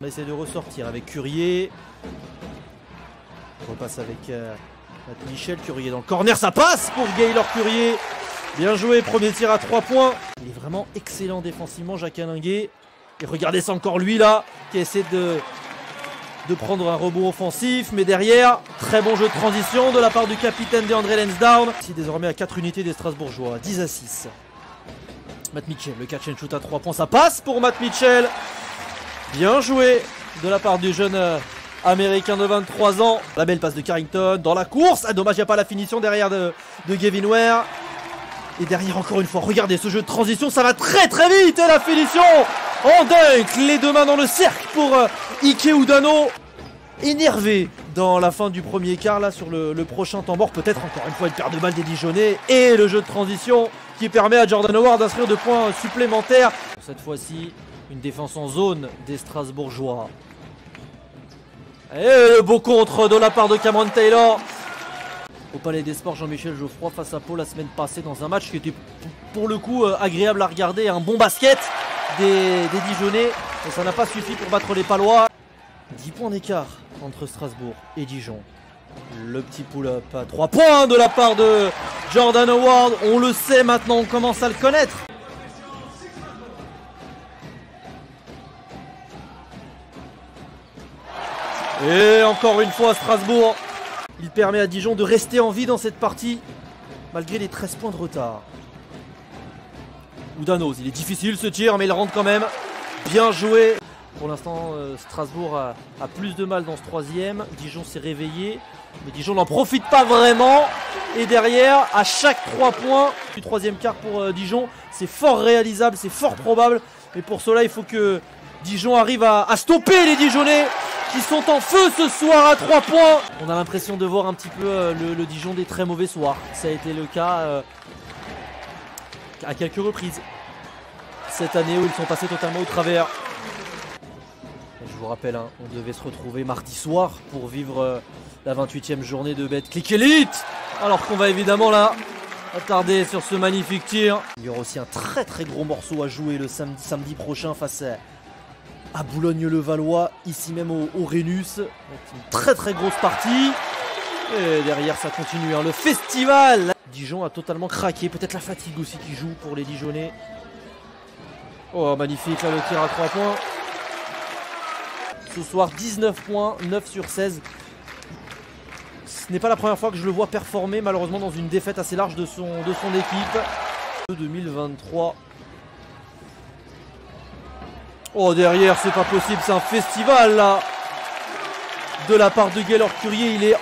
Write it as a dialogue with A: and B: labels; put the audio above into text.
A: On essaie de ressortir avec Curier. On repasse avec Michel. Curier dans le corner, ça passe pour Gaylor Curier. Bien joué, premier tir à 3 points. Il est vraiment excellent défensivement, Jacques Alinguet. Et regardez, c'est encore lui là qui essaie de prendre un rebond offensif. Mais derrière, très bon jeu de transition de la part du capitaine DeAndre Lansdowne. Ici désormais à 4 unités des Strasbourgeois, 10 à 6. Matt Mitchell, le catch and shoot à 3 points, ça passe pour Matt Mitchell. Bien joué de la part du jeune américain de 23 ans. La belle passe de Carrington dans la course. Ah, dommage, il n'y a pas la finition derrière de Gavin Ware. Et derrière, encore une fois, regardez ce jeu de transition, ça va très très vite. Et la finition en dunk. Les deux mains dans le cercle pour Ike Udano. Énervé dans la fin du premier quart, là, sur le prochain temps mort. Peut-être encore une fois une paire de balles des Dijonais. Et le jeu de transition qui permet à Jordan Howard d'inscrire 2 points supplémentaires. Cette fois-ci, une défense en zone des Strasbourgeois. Et le beau contre de la part de Cameron Taylor. Au Palais des Sports, Jean-Michel Geoffroy face à Pau la semaine passée dans un match qui était pour le coup agréable à regarder. Un bon basket des Dijonais. Et ça n'a pas suffi pour battre les Palois. 10 points d'écart entre Strasbourg et Dijon. Le petit pull-up à 3 points de la part de Jordan Howard. On le sait maintenant, on commence à le connaître. Et encore une fois Strasbourg. Il permet à Dijon de rester en vie dans cette partie malgré les 13 points de retard. Oudanoz, il est difficile ce tir mais il rentre quand même. Bien joué. Pour l'instant Strasbourg a plus de mal dans ce troisième. Dijon s'est réveillé. Mais Dijon n'en profite pas vraiment. Et derrière, à chaque 3 points du troisième quart pour Dijon, c'est fort réalisable, c'est fort probable. Mais pour cela, il faut que Dijon arrive à stopper les Dijonnais qui sont en feu ce soir à 3 points. On a l'impression de voir un petit peu le Dijon des très mauvais soirs. Ça a été le cas à quelques reprises cette année où ils sont passés totalement au travers. Et je vous rappelle, hein, on devait se retrouver mardi soir pour vivre la 28e journée de Betclic Elite. Alors qu'on va évidemment là attarder sur ce magnifique tir. Il y aura aussi un très très gros morceau à jouer le samedi prochain face à Boulogne-le-Valois, ici même au Rhenus. Une très très grosse partie. Et derrière ça continue, hein, le festival. Dijon a totalement craqué, peut-être la fatigue aussi qui joue pour les Dijonnais. Oh magnifique là le tir à 3 points. Ce soir 19 points, 9 sur 16. Ce n'est pas la première fois que je le vois performer malheureusement dans une défaite assez large de son équipe. 2023. Oh derrière c'est pas possible, c'est un festival là de la part de Gaylor Curier, il est